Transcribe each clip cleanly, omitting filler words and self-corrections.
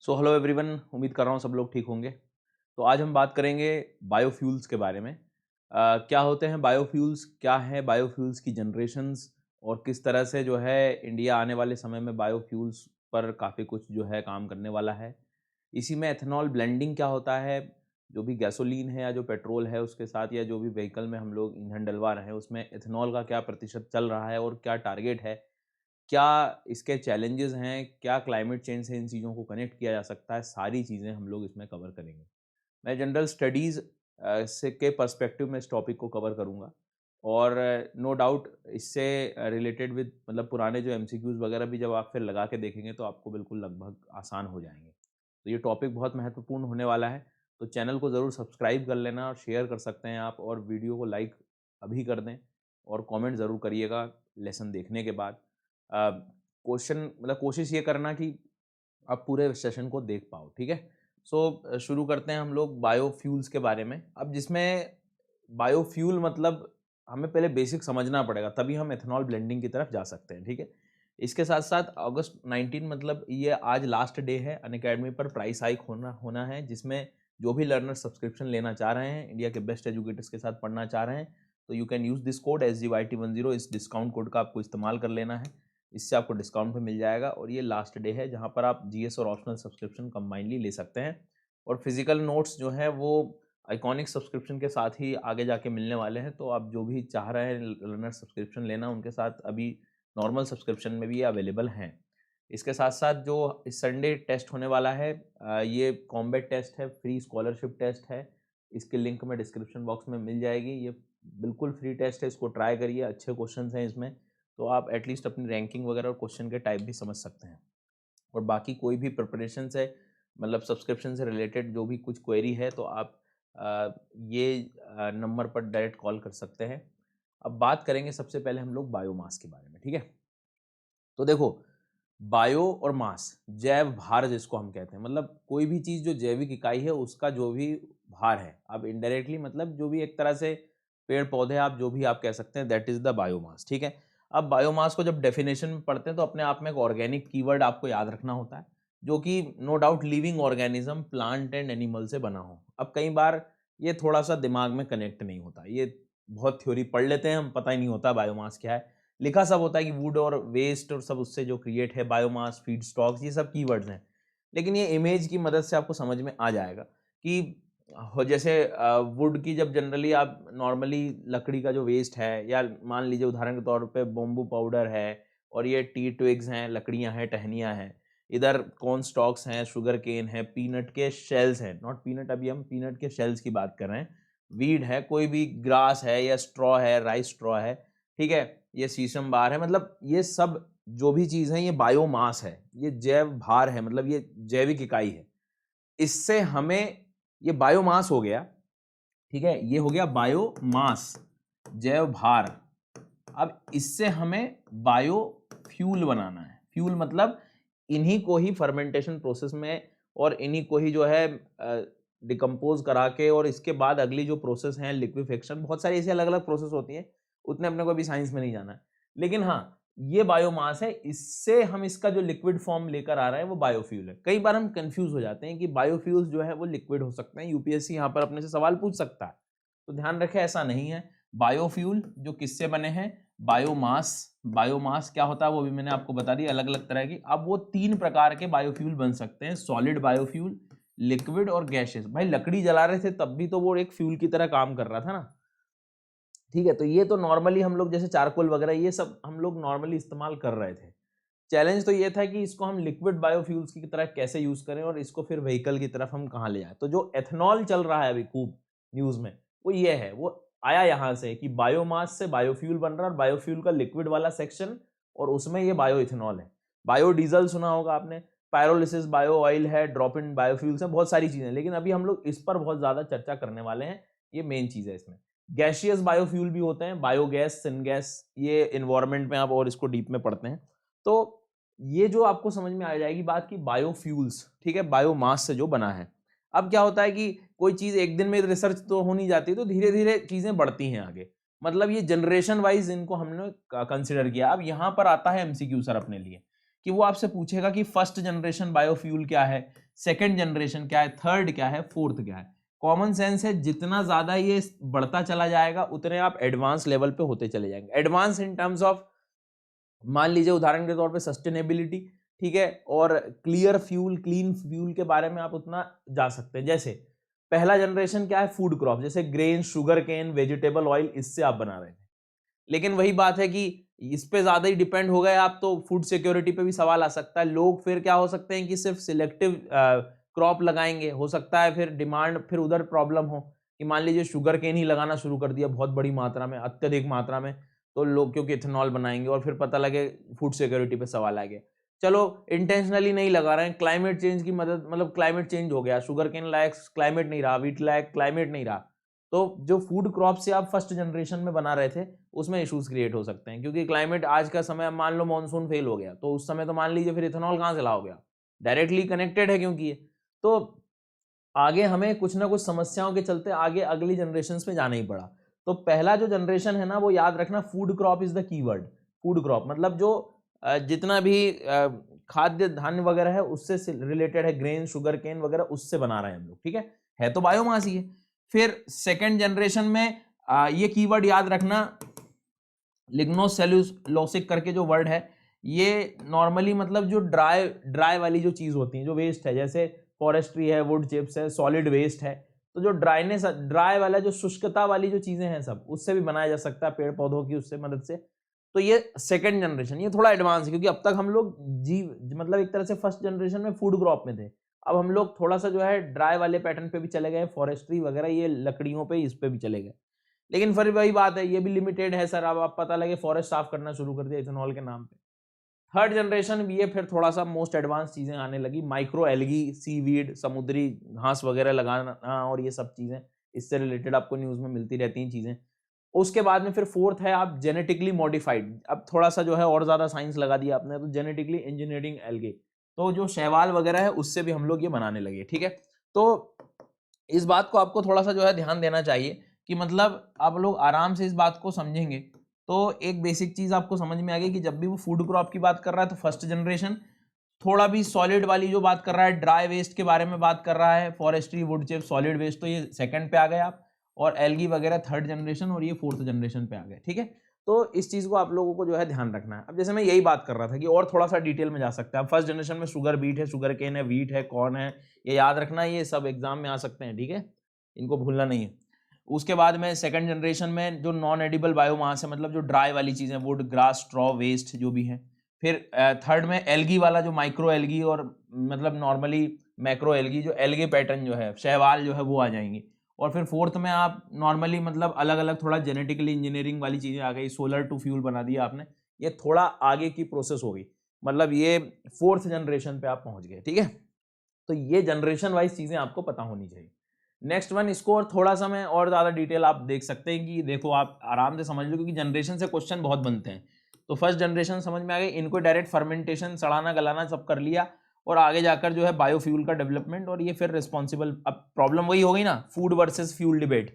So hello everyone, उम्मीद कर रहा हूँ सब लोग ठीक होंगे। तो आज हम बात करेंगे बायोफ्यूल्स के बारे में। क्या होते हैं बायोफ्यूल्स, क्या है बायोफ्यूल्स की जनरेशंस और किस तरह से जो है इंडिया आने वाले समय में बायोफ्यूल्स पर काफ़ी कुछ जो है काम करने वाला है। इसी में एथेनॉल ब्लेंडिंग क्या होता है, जो भी गैसोलीन है या जो पेट्रोल है उसके साथ या जो भी व्हीकल में हम लोग ईंधन डलवा रहे हैं उसमें एथेनॉल का क्या प्रतिशत चल रहा है और क्या टारगेट है, क्या इसके चैलेंजेस हैं, क्या क्लाइमेट चेंज से इन चीज़ों को कनेक्ट किया जा सकता है, सारी चीज़ें हम लोग इसमें कवर करेंगे। मैं जनरल स्टडीज़ से के पर्सपेक्टिव में इस टॉपिक को कवर करूँगा और नो डाउट इससे रिलेटेड विद मतलब पुराने जो एमसीक्यूज़ वगैरह भी जब आप फिर लगा के देखेंगे तो आपको बिल्कुल लगभग आसान हो जाएँगे। तो ये टॉपिक बहुत महत्वपूर्ण होने वाला है, तो चैनल को ज़रूर सब्सक्राइब कर लेना और शेयर कर सकते हैं आप और वीडियो को लाइक अभी कर दें और कमेंट ज़रूर करिएगा लेसन देखने के बाद। क्वेश्चन मतलब कोशिश ये करना कि आप पूरे सेशन को देख पाओ, ठीक है? सो शुरू करते हैं हम लोग बायोफ्यूल्स के बारे में। अब जिसमें बायोफ्यूल मतलब हमें पहले बेसिक समझना पड़ेगा, तभी हम एथेनॉल ब्लेंडिंग की तरफ जा सकते हैं, ठीक है? इसके साथ-साथ अगस्त 19 मतलब ये आज लास्ट डे है अनअकैडमी पर प्राइस हाइक होना होना है, जिसमें जो भी लर्नर सब्सक्रिप्शन लेना चाह रहे हैं, इंडिया के बेस्ट एजुकेटर्स के साथ पढ़ना चाह रहे हैं, तो you can use this code SGYT10। इस डिस्काउंट कोड का आपको इस्तेमाल कर लेना है। इससे आपको डिस्काउंट भी मिल जाएगा और ये लास्ट डे है जहाँ पर आप जीएस और ऑप्शनल सब्सक्रिप्शन कंबाइनली ले सकते हैं और फिजिकल नोट्स जो है वो आइकॉनिक सब्सक्रिप्शन के साथ ही आगे जाके मिलने वाले हैं। तो आप जो भी चाह रहे हैं लर्नर सब्सक्रिप्शन लेना, उनके साथ अभी नॉर्मल सब्सक्रिप्शन में भी ये अवेलेबल हैं। इसके साथ साथ जो इस संडे टेस्ट होने वाला है, ये कॉम्बैट टेस्ट है, फ्री स्कॉलरशिप टेस्ट है। इसकी लिंक में डिस्क्रिप्शन बॉक्स में मिल जाएगी। ये बिल्कुल फ्री टेस्ट है, इसको ट्राई करिए, अच्छे क्वेश्चन हैं इसमें, तो आप एटलीस्ट अपनी रैंकिंग वगैरह और क्वेश्चन के टाइप भी समझ सकते हैं। और बाकी कोई भी प्रिपरेशन से मतलब सब्सक्रिप्शन से रिलेटेड जो भी कुछ क्वेरी है तो आप ये नंबर पर डायरेक्ट कॉल कर सकते हैं। अब बात करेंगे सबसे पहले हम लोग बायोमास के बारे में, ठीक है? तो देखो, बायो और मास, जैव भार जिसको हम कहते हैं, मतलब कोई भी चीज़ जो जैविक इकाई है उसका जो भी भार है, अब इनडायरेक्टली मतलब जो भी एक तरह से पेड़ पौधे आप जो भी आप कह सकते हैं, दैट इज द बायोमास, ठीक है? अब बायोमास को जब डेफिनेशन में पढ़ते हैं तो अपने आप में एक ऑर्गेनिक कीवर्ड आपको याद रखना होता है, जो कि no doubt living organism plant and animal से बना हो। अब कई बार ये थोड़ा सा दिमाग में कनेक्ट नहीं होता, ये बहुत थ्योरी पढ़ लेते हैं हम, पता ही नहीं होता बायोमास क्या है। लिखा सब होता है कि वुड और वेस्ट और सब उससे जो क्रिएट है, बायोमास, फीड स्टॉक्स, ये सब कीवर्ड्स हैं। लेकिन ये इमेज की मदद से आपको समझ में आ जाएगा कि जैसे वुड की जब जनरली आप नॉर्मली लकड़ी का जो वेस्ट है, या मान लीजिए उदाहरण के तौर पे बम्बू पाउडर है और ये टी ट्विग्स हैं, लकड़ियां हैं, टहनियां हैं, इधर कॉर्न स्टॉक्स हैं, शुगर केन है, पीनट के शेल्स हैं, नॉट पीनट, अभी हम पीनट के शेल्स की बात कर रहे हैं, वीड है, कोई भी ग्रास है या स्ट्रॉ है, राइस स्ट्रॉ है, ठीक है, ये शीशम बार है, मतलब ये सब जो भी चीज़ है ये बायोमास है, ये जैव भार है, मतलब ये जैविक इकाई है। इससे हमें ये बायोमास हो गया, ठीक है, ये हो गया बायोमास, जैव भार। अब इससे हमें बायोफ्यूल बनाना है। फ्यूल मतलब इन्हीं को ही फर्मेंटेशन प्रोसेस में और इन्हीं को ही जो है डिकम्पोज करा के और इसके बाद अगली जो प्रोसेस है लिक्विफेक्शन, बहुत सारी ऐसी अलग अलग प्रोसेस होती हैं, उतने अपने को अभी साइंस में नहीं जाना है। लेकिन हाँ, ये बायोमास है, इससे हम इसका जो लिक्विड फॉर्म लेकर आ रहे हैं वो बायोफ्यूल है। कई बार हम कंफ्यूज हो जाते हैं कि बायोफ्यूल्स जो है वो लिक्विड हो सकते हैं, यूपीएससी यहाँ पर अपने से सवाल पूछ सकता है, तो ध्यान रखें ऐसा नहीं है। बायोफ्यूल जो किससे बने हैं, बायोमास। बायोमास क्या होता है वो भी मैंने आपको बता दी, अलग अलग तरह की। अब वो 3 प्रकार के बायोफ्यूल बन सकते हैं, सॉलिड बायोफ्यूल, लिक्विड और गैसेस। भाई लकड़ी जला रहे थे तब भी तो वो एक फ्यूल की तरह काम कर रहा था ना, ठीक है? तो ये तो नॉर्मली हम लोग जैसे चारकोल वगैरह ये सब हम लोग नॉर्मली इस्तेमाल कर रहे थे। चैलेंज तो ये था कि इसको हम लिक्विड बायोफ्यूल्स की तरह कैसे यूज करें और इसको फिर व्हीकल की तरफ हम कहाँ ले जाएं। तो जो एथेनॉल चल रहा है अभी खूब न्यूज में, वो ये है, वो आया यहाँ से कि बायोमास से बायोफ्यूल बन रहा है और बायोफ्यूल का लिक्विड वाला सेक्शन और उसमें ये बायो इथेनॉल है। बायोडीजल सुना होगा आपने, पायरोलिसिस बायो ऑयल है, ड्रॉप इन बायोफ्यूल्स है, बहुत सारी चीजें, लेकिन अभी हम लोग इस पर बहुत ज्यादा चर्चा करने वाले हैं, ये मेन चीज है इसमें। गैशियस बायोफ्यूल भी होते हैं, बायोगैस, सिनगैस, ये इन्वायरमेंट में आप और इसको डीप में पढ़ते हैं। तो ये जो आपको समझ में आ जाएगी बात की बायोफ्यूल्स, ठीक है, बायोमास से जो बना है। अब क्या होता है कि कोई चीज एक दिन में रिसर्च तो हो नहीं जाती, तो धीरे धीरे चीजें बढ़ती हैं आगे, मतलब ये जनरेशन वाइज इनको हमने कंसिडर किया। अब यहां पर आता है एमसीक्यू सर अपने लिए कि वो आपसे पूछेगा कि फर्स्ट जनरेशन बायोफ्यूल क्या है, सेकंड जनरेशन क्या है, थर्ड क्या है, फोर्थ क्या है। कॉमन सेंस है, जितना ज्यादा ये बढ़ता चला जाएगा उतने आप एडवांस लेवल पे होते चले जाएंगे। एडवांस इन टर्म्स ऑफ, मान लीजिए उदाहरण के तौर पे सस्टेनेबिलिटी, ठीक है, और क्लियर फ्यूल, क्लीन फ्यूल के बारे में आप उतना जा सकते हैं। जैसे पहला जनरेशन क्या है, फूड क्रॉप, जैसे grain, sugar cane, vegetable oil, इससे आप बना रहे थे। लेकिन वही बात है कि इस पे ज्यादा ही डिपेंड हो गए आप तो फूड सिक्योरिटी पे भी सवाल आ सकता है। लोग फिर क्या हो सकते हैं कि सिर्फ सिलेक्टिव क्रॉप लगाएंगे, हो सकता है फिर डिमांड, फिर उधर प्रॉब्लम हो कि मान लीजिए शुगर केन ही लगाना शुरू कर दिया बहुत बड़ी मात्रा में, अत्यधिक मात्रा में, तो लोग क्योंकि इथेनॉल बनाएंगे और फिर पता लगे फूड सिक्योरिटी पे सवाल आ गया। चलो इंटेंशनली नहीं लगा रहे हैं, क्लाइमेट चेंज की मदद, मतलब क्लाइमेट चेंज हो गया, शुगर केन लायक क्लाइमेट नहीं रहा, व्हीट लायक क्लाइमेट नहीं रहा, तो जो फूड क्रॉप से आप फर्स्ट जनरेशन में बना रहे थे उसमें इश्यूज क्रिएट हो सकते हैं। क्योंकि क्लाइमेट आज का समय, मान लो मॉनसून फेल हो गया तो उस समय तो मान लीजिए फिर इथेनॉल कहाँ से लाओगे आप, डायरेक्टली कनेक्टेड है क्योंकि ये, तो आगे हमें कुछ ना कुछ समस्याओं के चलते आगे अगली जनरेशन में जाना ही पड़ा। तो पहला जो जनरेशन है ना, वो याद रखना, food crop is the keyword. Food crop मतलब जो जितना भी खाद्य धान्य वगैरह है उससे रिलेटेड है, ग्रेन, शुगर केन वगैरह, उससे बना रहे हैं हम लोग, ठीक है तो बायोमास ही है। फिर सेकेंड जनरेशन में ये कीवर्ड याद रखना, लिग्नोसेल्यूलोसिक करके जो वर्ड है, ये नॉर्मली मतलब जो ड्राई वाली जो चीज होती है, जो वेस्ट है, जैसे फॉरेस्ट्री है, वुड चिप्स है, सॉलिड वेस्ट है, तो जो ड्राइनेस, ड्राई वाला जो शुष्कता वाली जो चीजें हैं सब, उससे भी बनाया जा सकता है पेड़ पौधों की उससे मदद से। तो ये सेकंड जनरेशन, ये थोड़ा एडवांस है क्योंकि अब तक हम लोग मतलब एक तरह से फर्स्ट जनरेशन में फूड क्रॉप में थे, अब हम लोग थोड़ा सा जो है ड्राई वाले पैटर्न पे भी चले गए, फॉरेस्ट्री वगैरह, ये लकड़ियों पे, इस पे भी चले गए। लेकिन फिर वही बात है, ये भी लिमिटेड है सर, अब आप पता लगे फॉरेस्ट साफ करना शुरू कर दिया इथेनॉल के नाम पे। थर्ड जनरेशन भी ये फिर थोड़ा सा मोस्ट एडवांस चीजें आने लगी, माइक्रो एल्गी, सीवीड, समुद्री घास वगैरह लगाना और ये सब चीजें इससे रिलेटेड आपको न्यूज में मिलती रहती हैं चीजें। उसके बाद में फिर फोर्थ है आप जेनेटिकली मॉडिफाइड, अब थोड़ा सा जो है और ज्यादा साइंस लगा दिया आपने, तो जेनेटिकली इंजीनियरिंग एल्गे, तो जो शैवाल वगैरह है उससे भी हम लोग ये बनाने लगे, ठीक है। तो इस बात को आपको थोड़ा सा जो है ध्यान देना चाहिए कि मतलब आप लोग आराम से इस बात को समझेंगे तो एक बेसिक चीज आपको समझ में आ गई कि जब भी वो फूड क्रॉप की बात कर रहा है तो फर्स्ट जनरेशन, थोड़ा भी सॉलिड वाली जो बात कर रहा है, ड्राई वेस्ट के बारे में बात कर रहा है, forestry, wood chip, solid waste, तो ये सेकंड पे आ गए आप, और एल्गी वगैरह थर्ड जनरेशन, और ये फोर्थ जनरेशन पे आ गए, ठीक है। तो इस चीज को आप लोगों को जो है ध्यान रखना है। अब जैसे मैं यही बात कर रहा था कि और थोड़ा सा डिटेल में जा सकते हैं। फर्स्ट जनरेशन में शुगर बीट है, शुगर केन है, व्हीट है, कॉर्न है, ये याद रखना, ये सब एग्जाम में आ सकते हैं, ठीक है, इनको भूलना नहीं है। उसके बाद में सेकंड जनरेशन में जो नॉन एडिबल बायोमास है, मतलब जो ड्राई वाली चीजें, वुड, ग्रास, स्ट्रॉ, वेस्ट जो भी है। फिर थर्ड में एल्गी वाला, जो माइक्रो एल्गी और मतलब नॉर्मली मैक्रो एल्गी, जो एल्गे पैटर्न जो है, शैवाल जो है, वो आ जाएंगी। और फिर फोर्थ में आप नॉर्मली मतलब अलग अलग थोड़ा जेनेटिकली इंजीनियरिंग वाली चीजें आ गई, सोलर टू फ्यूल बना दिया आपने, ये थोड़ा आगे की प्रोसेस हो गई, मतलब ये फोर्थ जनरेशन पे आप पहुंच गए, ठीक है। तो ये जनरेशन वाइज चीजें आपको पता होनी चाहिए। नेक्स्ट वन, इसको और थोड़ा सा मैं और ज्यादा डिटेल आप देख सकते हैं कि देखो आप आराम से समझ लो, क्योंकि जनरेशन से क्वेश्चन बहुत बनते हैं। तो फर्स्ट जनरेशन समझ में आ गई, इनको डायरेक्ट फर्मेंटेशन, सड़ाना गलाना सब कर लिया, और आगे जाकर जो है बायोफ्यूल का डेवलपमेंट, और ये फिर रिस्पॉन्सिबल। अब प्रॉब्लम वही हो गई ना, food versus fuel debate,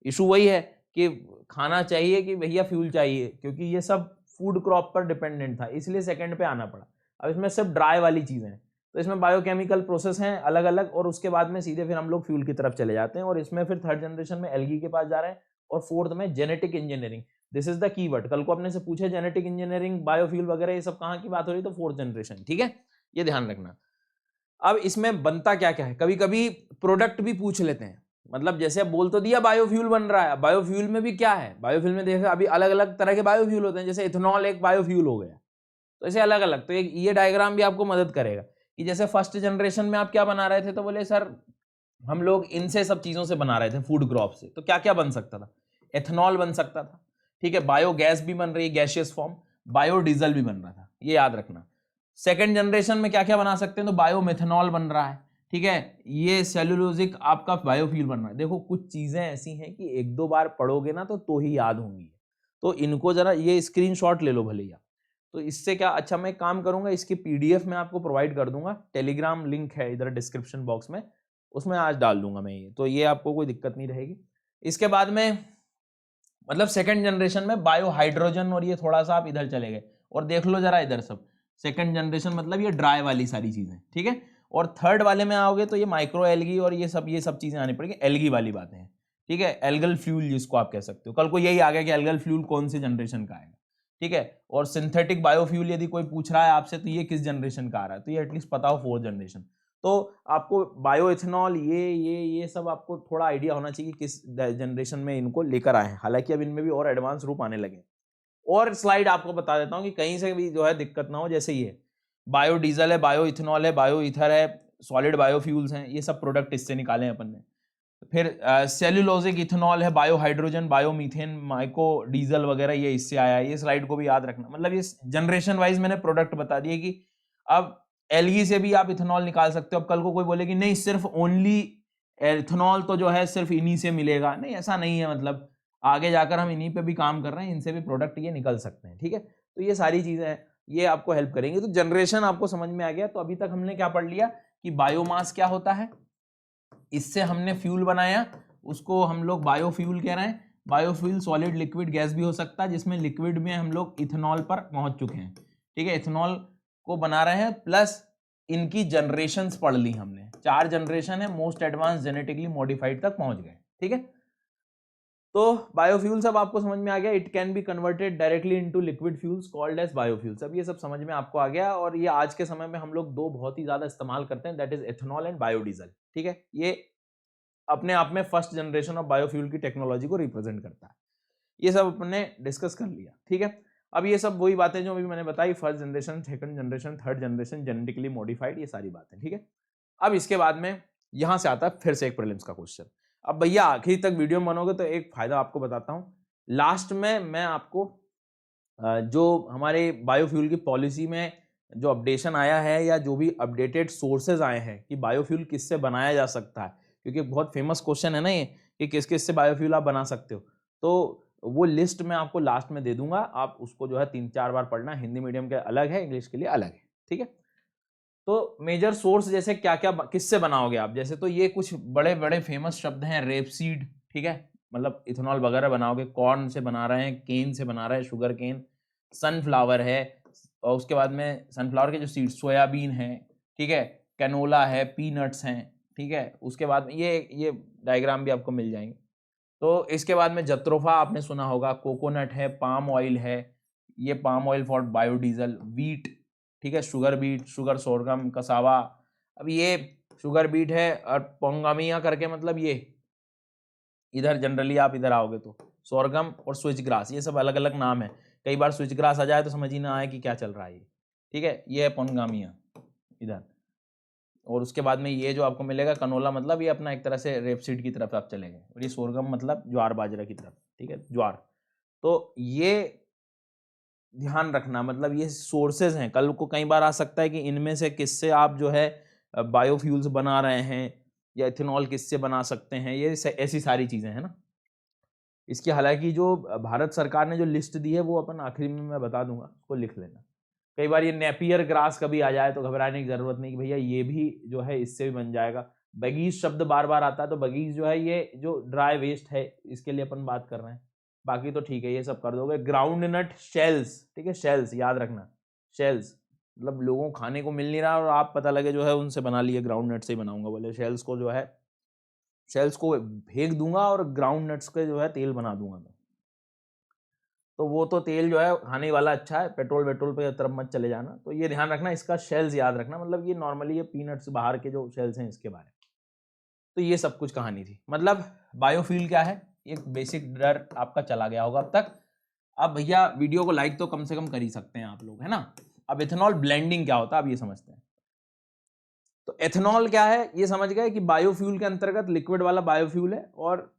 issue वही है कि खाना चाहिए कि भैया फ्यूल चाहिए, क्योंकि ये सब फूड क्रॉप पर डिपेंडेंट था, इसलिए सेकंड पे आना पड़ा। अब इसमें सिर्फ ड्राई वाली चीजें हैं, तो इसमें बायोकेमिकल प्रोसेस हैं अलग अलग, और उसके बाद में सीधे फिर हम लोग फ्यूल की तरफ चले जाते हैं, और इसमें फिर थर्ड जनरेशन में एल्गी के पास जा रहे हैं, और फोर्थ में genetic engineering, this is the keyword. कल को अपने से पूछे जेनेटिक इंजीनियरिंग, बायोफ्यूल वगैरह, ये सब कहाँ की बात हो रही है, तो फोर्थ जनरेशन, ठीक है, ये ध्यान रखना। अब इसमें बनता क्या क्या है, कभी कभी प्रोडक्ट भी पूछ लेते हैं, मतलब जैसे अब बोल तो दिया बायोफ्यूल बन रहा है, बायोफ्यूल में भी क्या है, बायोफ्यूल में देखा अभी अलग अलग तरह के बायोफ्यूल होते हैं, जैसे इथेनॉल एक बायोफ्यूल हो गया, तो ऐसे अलग अलग। तो ये डायग्राम भी आपको मदद करेगा कि जैसे फर्स्ट जनरेशन में आप क्या बना रहे थे, तो बोले सर हम लोग इनसे सब चीजों से बना रहे थे, फूड क्रॉप से, तो क्या क्या बन सकता था, एथेनॉल बन सकता था, ठीक है, बायोगैस भी बन रही है, गैसियस फॉर्म, बायोडीजल भी बन रहा था, ये याद रखना। सेकेंड जनरेशन में क्या क्या बना सकते हैं, तो बायोमेथेनॉल बन रहा है, ठीक है, ये सेलुलोजिक आपका बायोफ्यूल बन रहा है। देखो कुछ चीजें ऐसी हैं कि एक दो बार पढ़ोगे ना तो ही याद होंगी, तो इनको जरा ये स्क्रीनशॉट ले लो भले ही। तो इससे क्या, अच्छा मैं काम करूंगा, इसकी पीडीएफ में आपको प्रोवाइड कर दूंगा, टेलीग्राम लिंक है इधर डिस्क्रिप्शन बॉक्स में, उसमें आज डाल दूंगा मैं ये, तो ये आपको कोई दिक्कत नहीं रहेगी। इसके बाद में मतलब सेकंड जनरेशन में बायो हाइड्रोजन, और ये थोड़ा सा आप इधर चले गए और देख लो जरा इधर सब सेकंड जनरेशन मतलब ये ड्राई वाली सारी चीजें, ठीक है। और थर्ड वाले में आओगे तो ये माइक्रो एल्गी और ये सब चीजें आनी पड़ेगी, एल्गी वाली बातें हैं, ठीक है। एल्गल फ्यूल जिसको आप कह सकते हो, कल को यही आ गया कि एल्गल फ्यूल कौन सी जनरेशन का आएगा, ठीक है। और सिंथेटिक बायोफ्यूल यदि कोई पूछ रहा है आपसे तो ये किस जनरेशन का आ रहा है, तो ये एटलीस्ट पता हो 4th जनरेशन। तो आपको बायो इथेनॉल ये सब आपको थोड़ा आइडिया होना चाहिए कि किस जनरेशन में इनको लेकर आए हैं। हालांकि अब इनमें भी और एडवांस रूप आने लगे। और स्लाइड आपको बता देता हूँ कि कहीं से भी जो है दिक्कत ना हो, जैसे ये बायो डीजल है, बायो इथेनॉल है, बायो ईथर है, सॉलिड बायोफ्यूल्स हैं, ये सब प्रोडक्ट इससे निकाले हैं अपन ने। फिर सेल्यूलोजिक इथेनॉल है, bio hydrogen, bio methane, myco diesel वगैरह, ये इससे आया है। ये स्लाइड को भी याद रखना, मतलब ये जनरेशन वाइज मैंने प्रोडक्ट बता दिए कि अब एलगी से भी आप इथेनॉल निकाल सकते हो। अब कल को कोई बोले कि नहीं सिर्फ ओनली इथेनॉल तो जो है सिर्फ इन्हीं से मिलेगा, नहीं ऐसा नहीं है। मतलब आगे जाकर हम इन्हीं पे भी काम कर रहे हैं, इनसे भी प्रोडक्ट ये निकल सकते हैं, ठीक है। तो ये सारी चीजें हैं, ये आपको हेल्प करेंगे। तो जनरेशन आपको समझ में आ गया। तो अभी तक हमने क्या पढ़ लिया कि बायोमास क्या होता है, इससे हमने फ्यूल बनाया, उसको हम लोग बायोफ्यूल कह रहे हैं। बायोफ्यूल सॉलिड लिक्विड गैस भी हो सकता है, जिसमें लिक्विड में हम लोग इथेनॉल पर पहुंच चुके हैं, ठीक है। इथेनॉल को बना रहे हैं, प्लस इनकी जनरेशंस पढ़ ली हमने, 4 जनरेशन है, मोस्ट एडवांस जेनेटिकली मॉडिफाइड तक पहुंच गए, ठीक है। तो बायोफ्यूल सब आपको समझ में आ गया। It can be converted directly into liquid fuels called as biofuels. अब ये सब समझ में आपको आ गया। और ये आज के समय में हम लोग 2 बहुत ही ज्यादा इस्तेमाल करते हैं, that is ethanol and biodiesel, ठीक है। ये अपने आप में फर्स्ट जनरेशन ऑफ बायोफ्यूल की टेक्नोलॉजी को रिप्रेजेंट करता है। ये सब अपने डिस्कस कर लिया, ठीक है। अब ये सब वही बातें जो अभी मैंने बताई, first generation, second generation, third generation, genetically modified, ये सारी बातें, ठीक है। अब इसके बाद में यहां से आता है फिर से एक प्रीलिम्स का क्वेश्चन। अब भैया आखिर तक वीडियो में बनोगे तो एक फायदा आपको बताता हूं, लास्ट में मैं आपको जो हमारे बायोफ्यूल की पॉलिसी में जो अपडेशन आया है या जो भी अपडेटेड सोर्सेज आए हैं कि बायोफ्यूल किससे बनाया जा सकता है, क्योंकि बहुत फेमस क्वेश्चन है ना ये कि किस किस से बायोफ्यूल आप बना सकते हो, तो वो लिस्ट मैं आपको लास्ट में दे दूंगा। आप उसको जो है 3-4 बार पढ़ना, हिंदी मीडियम के अलग है, इंग्लिश के लिए अलग है, ठीक है। तो मेजर सोर्स जैसे क्या क्या किससे बनाओगे आप, जैसे तो ये कुछ बड़े बड़े फेमस शब्द हैं, रेपसीड, ठीक है, मतलब इथेनॉल वगैरह बनाओगे। कॉर्न से बना रहे हैं, केन से बना रहे हैं, शुगर केन, सनफ्लावर है, और उसके बाद में सनफ्लावर के जो सीड, सोयाबीन है, ठीक है, कैनोला है, पीनट्स हैं, ठीक है। उसके बाद में ये डायग्राम भी आपको मिल जाएंगे। तो इसके बाद में जत्रोफा आपने सुना होगा, कोकोनट है, पाम ऑयल है, ये palm oil for biodiesel, wheat, ठीक है, sugar beet, sugar sorghum, cassava. अब ये शुगर बीट है, और पोंगामिया करके मतलब ये इधर जनरली आप इधर आओगे तो सोरगम और स्विच ग्रास, ये सब अलग अलग नाम है। कई बार स्विच ग्रास आ जाए तो समझ ही ना आए कि क्या चल रहा है ये, ठीक है। ये है पोंगामिया इधर। और उसके बाद में ये जो आपको मिलेगा कनोला, मतलब ये अपना एक तरह से रेपसीड की तरफ आप चले गए, और ये सोरगम मतलब ज्वार बाजरा की तरफ, ठीक है, ज्वार। तो ये ध्यान रखना, मतलब ये सोर्सेज हैं। कल को कई बार आ सकता है कि इनमें से किससे आप जो है बायोफ्यूल्स बना रहे हैं, या इथेनॉल किससे बना सकते हैं, ये ऐसी सारी चीजें हैं ना। इसकी हालांकि जो भारत सरकार ने जो लिस्ट दी है वो अपन आखिरी में मैं बता दूंगा, उसको लिख लेना। कई बार ये नेपियर ग्रास कभी आ जाए तो घबराने की जरूरत नहीं कि भैया ये भी जो है इससे भी बन जाएगा। बगीज शब्द बार बार आता है, तो बगीज जो है ये जो ड्राई वेस्ट है, इसके लिए अपन बात कर रहे हैं। बाकी तो ठीक है, ये सब कर दोगे। ग्राउंड नट शेल्स, ठीक है, शेल्स याद रखना, शेल्स मतलब लोगों को खाने को मिल नहीं रहा और आप पता लगे जो है उनसे बना लिए, ग्राउंड नट से ही बनाऊंगा, बोले शेल्स को जो है, शेल्स को फेंक दूंगा और ग्राउंड नट्स के जो है तेल बना दूंगा मैं। तो वो तो तेल जो है खाने वाला अच्छा है, पेट्रोल वेट्रोल पे तरफ मत चले जाना। तो ये ध्यान रखना, इसका शेल्स याद रखना, मतलब ये नॉर्मली ये पीनट्स बाहर के जो शेल्स हैं इसके बारे में। तो ये सब कुछ कहानी थी। मतलब बायोफ्यूल क्या है, एक बेसिक डर आपका चला गया होगा अब तक। अब भैया वीडियो को लाइक तो कम से कम कर ही सकते हैं आप लोग, है ना। अब इथेनॉल ब्लेंडिंग क्या होता है, अब ये समझते हैं। तो एथेनॉल क्या है ये समझ गए कि बायोफ्यूल के अंतर्गत लिक्विड वाला बायोफ्यूल है, और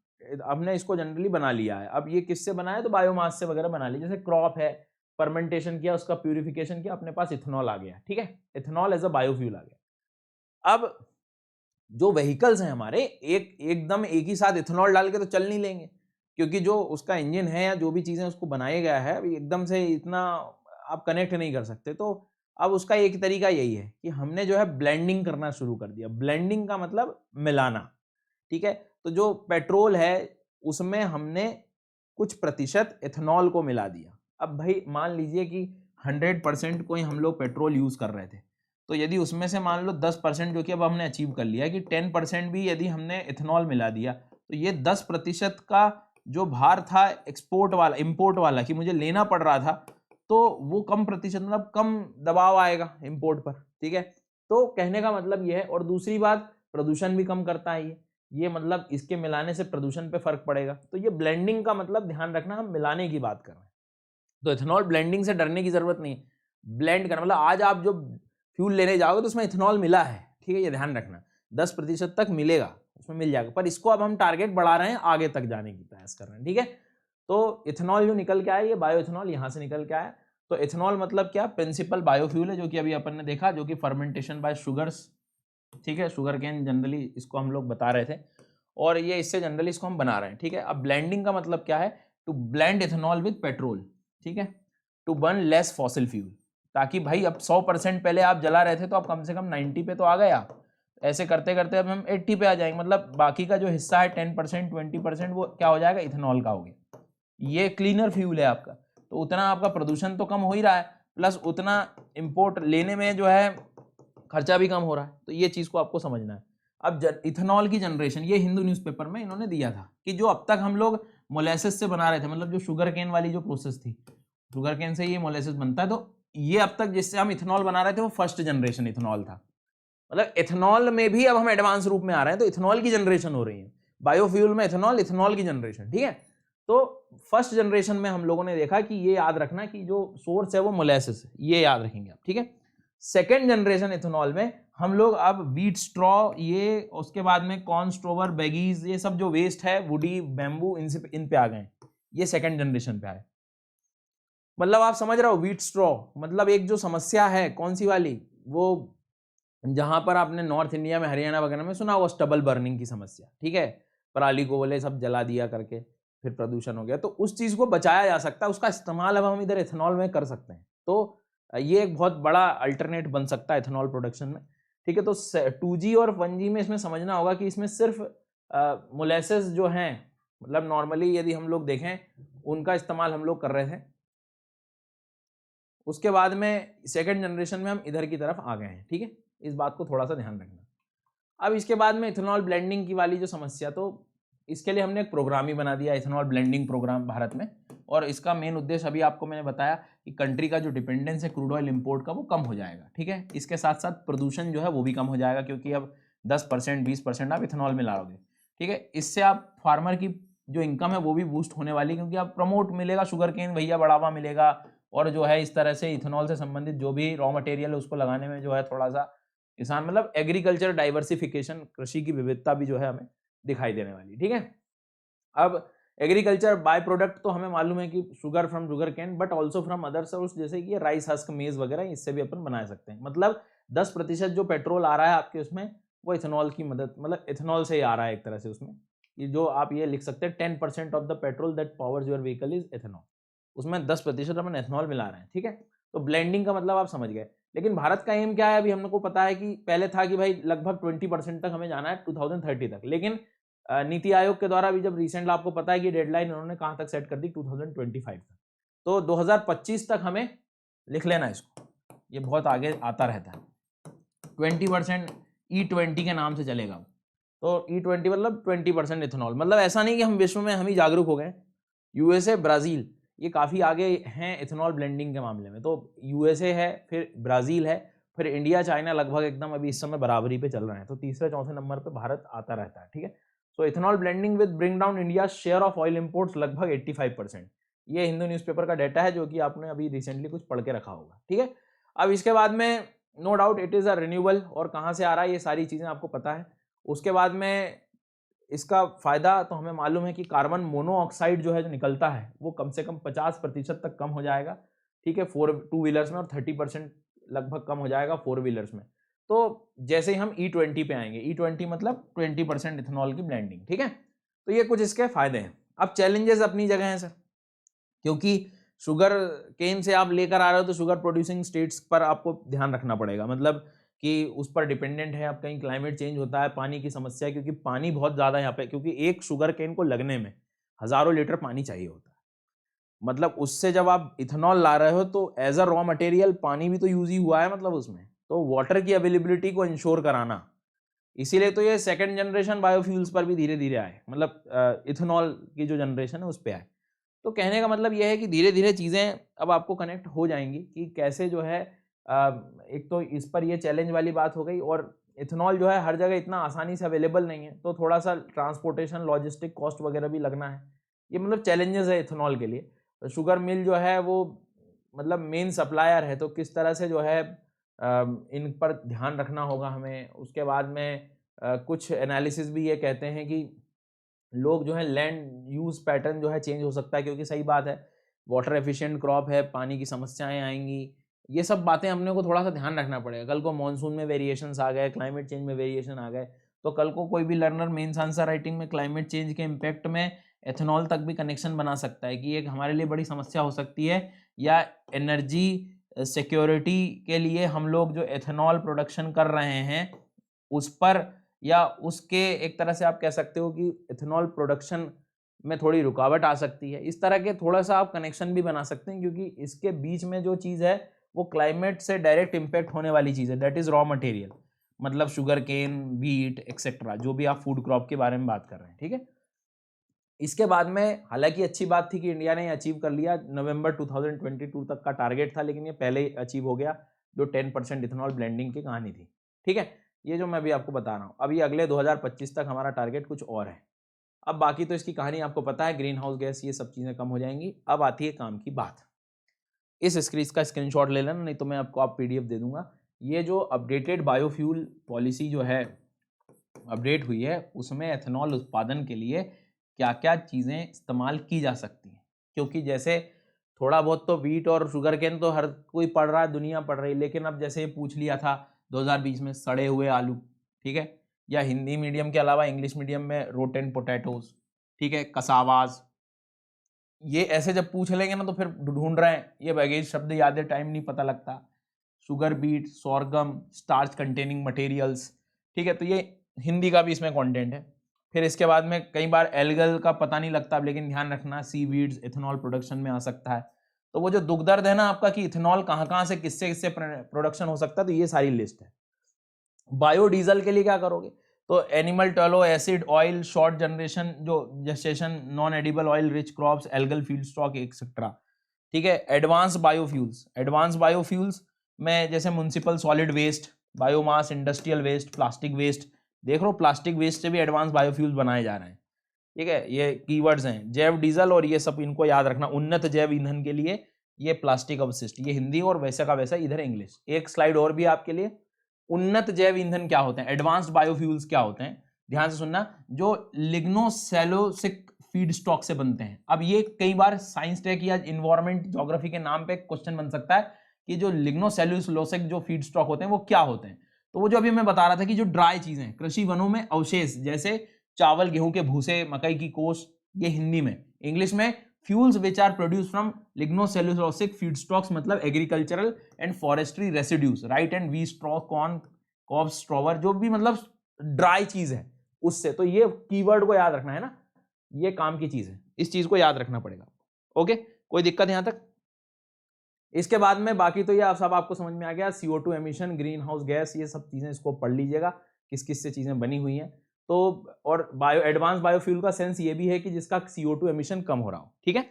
हमने इसको जनरली बना लिया है। अब ये किससे बना है, तो बायोमास से वगैरह बना लिया। जैसे क्रॉप है, फर्मेंटेशन किया, उसका प्यूरिफिकेशन किया, अपने पास इथेनॉल आ गया, ठीक है, इथेनॉल एज अ बायोफ्यूल आ गया। अब जो व्हीकल्स हैं हमारे, एकदम एक ही साथ इथेनॉल डाल के तो चल नहीं लेंगे, क्योंकि जो उसका इंजन है या जो भी चीजें उसको बनाया गया है, एकदम से इतना आप कनेक्ट नहीं कर सकते। तो अब उसका एक तरीका यही है कि हमने जो है ब्लेंडिंग करना शुरू कर दिया। ब्लेंडिंग का मतलब मिलाना, ठीक है। तो जो पेट्रोल है उसमें हमने कुछ प्रतिशत इथेनॉल को मिला दिया। अब भाई मान लीजिए कि 100% कोई हम लोग पेट्रोल यूज़ कर रहे थे, तो यदि उसमें से मान लो 10% जो कि अब हमने अचीव कर लिया कि 10% भी यदि हमने इथेनॉल मिला दिया, तो ये 10% का जो भार था एक्सपोर्ट वाला, इंपोर्ट वाला, कि मुझे लेना पड़ रहा था, तो वो कम प्रतिशत, मतलब कम दबाव आएगा इंपोर्ट पर। ठीक है, तो कहने का मतलब ये है। और दूसरी बात, प्रदूषण भी कम करता है ये मतलब इसके मिलाने से प्रदूषण पे फर्क पड़ेगा। तो ये ब्लेंडिंग का मतलब ध्यान रखना, हम मिलाने की बात कर रहे हैं। तो इथेनॉल ब्लेंडिंग से डरने की जरूरत नहीं है। ब्लेंड करना मतलब आज आप जो फ्यूल लेने जाओगे तो उसमें इथेनॉल मिला है, ठीक है, ये ध्यान रखना, 10% तक मिलेगा, उसमें मिल जाएगा, पर इसको अब हम टारगेट बढ़ा रहे हैं, आगे तक जाने की प्रयास कर रहे हैं। ठीक है, तो इथेनॉल जो निकल के आया, ये बायो इथेनॉल यहाँ से निकल के आया। तो इथेनॉल मतलब क्या, प्रिंसिपल बायोफ्यूल है, जो कि अभी अपन ने देखा, जो कि फर्मेंटेशन बाय शुगर्स, ठीक है, शुगर केन जनरली इसको हम लोग बता रहे थे, और ये इससे जनरली इसको हम बना रहे हैं। ठीक है, अब ब्लेंडिंग का मतलब क्या है, to blend ethanol with petrol, ठीक है, to burn less fossil fuel, ताकि भाई अब 100% पहले आप जला रहे थे तो अब कम से कम 90 पे तो आ गए आप, ऐसे करते करते अब हम 80 पे आ जाएंगे, मतलब बाकी का जो हिस्सा है 10% 20% वो क्या हो जाएगा, इथेनॉल का हो गया। ये क्लीनर फ्यूल है आपका, तो उतना आपका प्रदूषण तो कम हो ही रहा है, प्लस उतना इंपोर्ट लेने में जो है खर्चा भी कम हो रहा है। तो ये चीज़ को आपको समझना है। अब इथेनॉल की जनरेशन, ये हिंदू न्यूज़पेपर में इन्होंने दिया था कि जो अब तक हम लोग मोलेसिस से बना रहे थे, मतलब जो शुगर केन वाली जो प्रोसेस थी, शुगर केन से ये मोलेसिस बनता है, तो ये अब तक जिससे हम इथेनॉल बना रहे थे वो फर्स्ट जनरेशन इथेनॉल था। मतलब इथेनॉल में भी अब हम एडवांस रूप में आ रहे हैं, तो इथेनॉल की जनरेशन हो रही है, बायोफ्यूल में इथेनॉल, इथेनॉल की जनरेशन। ठीक है, तो फर्स्ट जनरेशन में हम लोगों ने देखा कि ये याद रखना कि जो सोर्स है वो मोलेसिस है, ये याद रखेंगे आप। ठीक है, सेकेंड जनरेशन इथेनॉल में हम लोग अब व्हीट स्ट्रॉ, ये उसके बाद में कॉर्न स्ट्रोवर, बैगीज, ये सब जो वेस्ट है, वुडी, बैम्बू, इन पे आ गए, ये सेकेंड जनरेशन पे आए। मतलब आप समझ रहे हो, व्हीट स्ट्रॉ मतलब एक जो समस्या है, कौन सी वाली, वो जहां पर आपने नॉर्थ इंडिया में, हरियाणा वगैरह में सुना, वो स्टबल बर्निंग की समस्या। ठीक है, पराली को बोले सब जला दिया करके फिर प्रदूषण हो गया, तो उस चीज को बचाया जा सकता है, उसका इस्तेमाल अब हम इधर इथेनॉल में कर सकते हैं। तो ये एक बहुत बड़ा अल्टरनेट बन सकता है इथेनॉल प्रोडक्शन में। ठीक है, तो 2G और 1G में इसमें समझना होगा कि इसमें सिर्फ मोलेसेस जो हैं, मतलब नॉर्मली यदि हम लोग देखें, उनका इस्तेमाल हम लोग कर रहे थे। उसके बाद में सेकेंड जनरेशन में हम इधर की तरफ आ गए हैं। ठीक है, इस बात को थोड़ा सा ध्यान रखना। अब इसके बाद में इथेनॉल ब्लेंडिंग की वाली जो समस्या, तो इसके लिए हमने एक प्रोग्राम ही बना दिया, इथेनॉल ब्लेंडिंग प्रोग्राम भारत में, और इसका मेन उद्देश्य अभी आपको मैंने बताया कि कंट्री का जो डिपेंडेंस है क्रूड ऑयल इंपोर्ट का, वो कम हो जाएगा। ठीक है, इसके साथ साथ प्रदूषण जो है वो भी कम हो जाएगा, क्योंकि अब 10% 20% आप इथेनॉल में लाओगे। ठीक है, इससे आप फार्मर की जो इनकम है वो भी बूस्ट होने वाली, क्योंकि अब प्रमोट मिलेगा, शुगर केन भैया बढ़ावा मिलेगा, और जो है इस तरह से इथेनॉल से संबंधित जो भी रॉ मटेरियल है उसको लगाने में जो है थोड़ा सा किसान, मतलब एग्रीकल्चर डाइवर्सिफिकेशन, कृषि की विविधता भी जो है हमें दिखाई देने वाली। ठीक है, अब एग्रीकल्चर बाय प्रोडक्ट तो हमें मालूम है कि sugar from sugar cane, but also from other source, जैसे कि राइस हस्क, मेज वगैरह, इससे भी अपन बना सकते हैं। मतलब 10% जो पेट्रोल आ रहा है आपके उसमें, वो इथेनॉल की मदद, मतलब इथेनॉल से ही आ रहा है एक तरह से उसमें। ये जो आप ये लिख सकते हैं, 10% of the petrol that powers your vehicle is ethanol, उसमें 10% अपन इथेनॉल मिला रहे हैं। ठीक है, तो ब्लेंडिंग का मतलब आप समझ गए। लेकिन भारत का एम क्या है, अभी हमको पता है कि पहले था कि भाई लगभग 20% तक हमें जाना है 2030 तक, लेकिन नीति आयोग के द्वारा भी जब रिसेंट आपको पता है कि डेडलाइन उन्होंने कहां तक सेट कर दी, 2025 तक, तो 2025 तक हमें लिख लेना इसको, ये बहुत आगे आता रहता है। 20% E20 के नाम से चलेगा, तो E20 मतलब 20% इथेनॉल, मतलब ऐसा नहीं कि हम विश्व में हम ही जागरूक हो गए। यूएसए, ब्राजील, ये काफ़ी आगे हैं इथेनॉल ब्लेंडिंग के मामले में, तो यूएसए है, फिर ब्राज़ील है, फिर इंडिया, चाइना लगभग एकदम अभी इस समय बराबरी पे चल रहे हैं, तो तीसरे चौथे नंबर पे भारत आता रहता है। ठीक है, so ethanol blending with bring down India share of oil imports लगभग 85%। ये हिंदू न्यूज़पेपर का डाटा है, जो कि आपने अभी रिसेंटली कुछ पढ़ के रखा होगा। ठीक है, अब इसके बाद में no doubt it is a renewable, और कहाँ से आ रहा है ये सारी चीज़ें आपको पता है। उसके बाद में इसका फायदा तो हमें मालूम है कि कार्बन मोनोऑक्साइड जो है जो निकलता है वो कम से कम 50% तक कम हो जाएगा। ठीक है, 2 व्हीलर्स में, और 30% लगभग कम हो जाएगा 4 व्हीलर्स में। तो जैसे ही हम E20 पे आएंगे, E20 मतलब 20% इथेनॉल की ब्लेंडिंग। ठीक है, तो ये कुछ इसके फायदे हैं। अब चैलेंजेस अपनी जगह हैं सर, क्योंकि शुगर केन से आप लेकर आ रहे हो तो शुगर प्रोड्यूसिंग स्टेट्स पर आपको ध्यान रखना पड़ेगा, मतलब कि उस पर डिपेंडेंट है। अब कहीं क्लाइमेट चेंज होता है, पानी की समस्या है, क्योंकि पानी बहुत ज़्यादा यहाँ पे, क्योंकि एक शुगर केन को लगने में हज़ारों लीटर पानी चाहिए होता है। मतलब उससे जब आप इथेनॉल ला रहे हो तो एज अ रॉ मटेरियल पानी भी तो यूज ही हुआ है, मतलब उसमें तो वाटर की अवेलेबिलिटी को इंश्योर कराना, इसीलिए तो ये सेकंड जनरेशन बायोफ्यूल्स पर भी धीरे धीरे आए, मतलब इथेनॉल की जो जनरेशन है उस पर आए। तो कहने का मतलब यह है कि धीरे धीरे चीज़ें अब आपको कनेक्ट हो जाएंगी कि कैसे जो है एक तो इस पर ये चैलेंज वाली बात हो गई, और इथेनॉल जो है हर जगह इतना आसानी से अवेलेबल नहीं है, तो थोड़ा सा ट्रांसपोर्टेशन लॉजिस्टिक कॉस्ट वगैरह भी लगना है, ये मतलब चैलेंजेस है इथेनॉल के लिए। तो शुगर मिल जो है वो मतलब मेन सप्लायर है, तो किस तरह से जो है इन पर ध्यान रखना होगा हमें। उसके बाद में कुछ एनालिसिस भी ये कहते हैं कि लोग जो है लैंड यूज पैटर्न जो है चेंज हो सकता है, क्योंकि सही बात है वाटर एफिशिएंट क्रॉप है, पानी की समस्याएं आएंगी, ये सब बातें हमने को थोड़ा सा ध्यान रखना पड़ेगा। कल को मानसून में वेरिएशंस आ गए, क्लाइमेट चेंज में वेरिएशन आ गए, तो कल को कोई भी लर्नर मेंस आंसर राइटिंग में क्लाइमेट चेंज के इम्पैक्ट में एथेनॉल तक भी कनेक्शन बना सकता है कि एक हमारे लिए बड़ी समस्या हो सकती है, या एनर्जी सिक्योरिटी के लिए हम लोग जो एथेनॉल प्रोडक्शन कर रहे हैं उस पर, या उसके एक तरह से आप कह सकते हो कि इथेनॉल प्रोडक्शन में थोड़ी रुकावट आ सकती है। इस तरह के थोड़ा सा आप कनेक्शन भी बना सकते हैं, क्योंकि इसके बीच में जो चीज़ है वो क्लाइमेट से डायरेक्ट इम्पैक्ट होने वाली चीज़ है, दैट इज़ रॉ मटेरियल, मतलब शुगर केन, वीट एक्सेट्रा, जो भी आप फूड क्रॉप के बारे में बात कर रहे हैं, ठीक है। इसके बाद में हालांकि अच्छी बात थी कि इंडिया ने अचीव कर लिया, नवंबर 2022 तक का टारगेट था, लेकिन ये पहले ही अचीव हो गया, जो 10% इथेनॉल ब्लेंडिंग की कहानी थी, ठीक है। ये जो मैं अभी आपको बता रहा हूँ, अभी अगले 2025 तक हमारा टारगेट कुछ और है। अब बाकी तो इसकी कहानी आपको पता है, ग्रीन हाउस गैस ये सब चीज़ें कम हो जाएंगी। अब आती है काम की बात, इस स्क्रीन का स्क्रीनशॉट ले लेना, नहीं तो मैं आपको PDF दे दूंगा। ये जो अपडेटेड बायोफ्यूल पॉलिसी जो है अपडेट हुई है, उसमें एथेनॉल उत्पादन के लिए क्या क्या चीज़ें इस्तेमाल की जा सकती हैं, क्योंकि जैसे थोड़ा बहुत तो वीट और शुगर केन तो हर कोई पढ़ रहा है, दुनिया पढ़ रही है, लेकिन अब जैसे पूछ लिया था 2020 में सड़े हुए आलू, ठीक है, या हिंदी मीडियम के अलावा इंग्लिश मीडियम में रोटेन पोटैटोज, ठीक है, कसावाज, ये ऐसे जब पूछ लेंगे ना तो फिर ढूंढ रहे हैं, ये बैगेज शब्द याद है, टाइम नहीं पता लगता। Sugar beet, sorghum, starch containing materials, ठीक है, तो ये हिंदी का भी इसमें कंटेंट है। फिर इसके बाद में कई बार एल्गल का पता नहीं लगता, लेकिन ध्यान रखना सी वीड्स इथेनॉल प्रोडक्शन में आ सकता है। तो वो जो दुख दर्द है ना आपका कि इथेनॉल कहाँ कहाँ से किससे किससे प्रोडक्शन हो सकता है, तो ये सारी लिस्ट है। बायोडीजल के लिए क्या करोगे, तो animal tallow acid oil, short generation जो gestation, non edible oil rich crops, algal feedstock etcetera, ठीक है। एडवांस बायोफ्यूल्स में जैसे municipal solid waste, biomass, industrial waste, plastic waste, देख लो प्लास्टिक वेस्ट से भी एडवांस बायोफ्यूल्स बनाए जा रहे हैं, ठीक है, ये कीवर्ड्स हैं। जैव डीजल और ये सब इनको याद रखना, उन्नत जैव ईंधन के लिए ये प्लास्टिक अवशिष्ट, ये हिंदी और वैसा का वैसा इधर इंग्लिश। एक स्लाइड और भी आपके लिए, उन्नत जैव ईंधन क्या होते हैं, एडवांस्ड बायोफ्यूल्स क्या होते हैं, ध्यान से सुनना, जो लिग्नोसेलुलोसिक फीड स्टॉक से बनते हैं। अब ये कई बार साइंस टेक या इन्वायरमेंट ज्योग्राफी के नाम पे क्वेश्चन बन सकता है कि जो लिग्नोसेलुलोसिक जो फीड स्टॉक होते हैं वो क्या होते हैं। तो वो जो अभी मैं बता रहा था कि जो ड्राई चीजें, कृषि वनों में अवशेष, जैसे चावल, गेहूं के भूसे, मकई की कोश, ये हिंदी में। इंग्लिश में fuels which are produce from lignocellulosic feedstocks, मतलब agricultural and forestry residues, right and wheat straw, corn, cobs, stover, जो भी मतलब ड्राई चीज है उससे। तो ये कीवर्ड को याद रखना है ना, ये काम की चीज है, इस चीज को याद रखना पड़ेगा। ओके, कोई दिक्कत यहां तक? इसके बाद में बाकी तो ये सब आपको समझ में आ गया, CO2 emission, green house gas, ये सब चीजें इसको पढ़ लीजिएगा किस किस से चीजें बनी हुई हैं। तो और एडवांस बायोफ्यूल का सेंस ये भी है कि जिसका CO2 एमिशन कम हो रहा हो, ठीक है।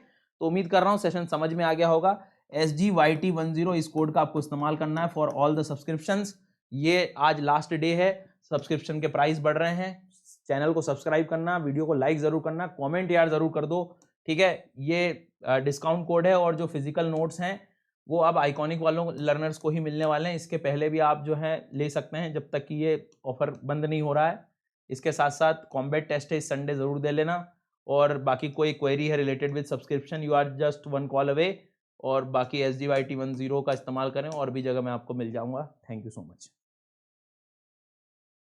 तो उम्मीद कर रहा हूं सेशन समझ में आ गया होगा। SGYT10 इस कोड का आपको इस्तेमाल करना है फॉर ऑल द सब्सक्रिप्शंस। ये आज लास्ट डे है, सब्सक्रिप्शन के प्राइस बढ़ रहे हैं। चैनल को सब्सक्राइब करना, वीडियो को लाइक जरूर करना, कॉमेंट यार जरूर कर दो, ठीक है। ये डिस्काउंट कोड है, और जो फिजिकल नोट्स हैं वो अब आइकॉनिक वालों लर्नर्स को ही मिलने वाले हैं। इसके पहले भी आप जो है ले सकते हैं जब तक कि ये ऑफर बंद नहीं हो रहा है। इसके साथ साथ कॉम्बैट टेस्ट है, इस संडे जरूर दे लेना। और बाकी कोई क्वेरी है related with subscription, you are just 1 call away. और बाकी SGYT10 का इस्तेमाल करें, और भी जगह मैं आपको मिल जाऊंगा। Thank you so much.